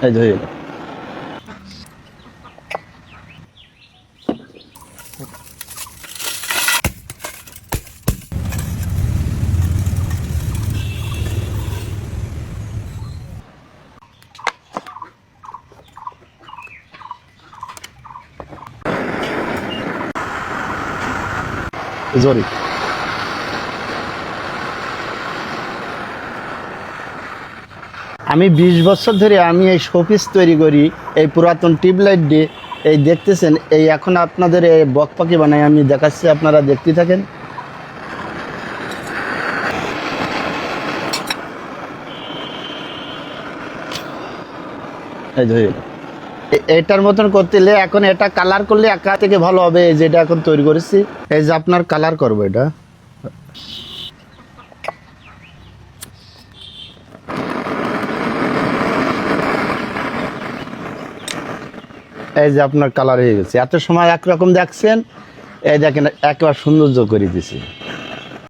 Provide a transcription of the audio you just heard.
এই ধরে জরি আমি 20 বছর ধরে আমি এই শোপিস তৈরি করি, এই পুরাতন টিউবলাইট দিয়ে। এই দেখতেছেন, এই এখন আপনাদের এই বক পাখি বানাই আমি দেখাচ্ছি, আপনারা দেখতে থাকেন। এই ধরে এটার মতন করতে হলে এখন এটা কালার করলে একা থেকে ভালো হবে। এই যেটা এখন তৈরি করেছি, এই যে আপনার কালার করবো এটা। এই যে আপনার কালার হয়ে গেছে। এত সময় একরকম দেখছেন, এই দেখেন একবার সৌন্দর্য করে দিছি।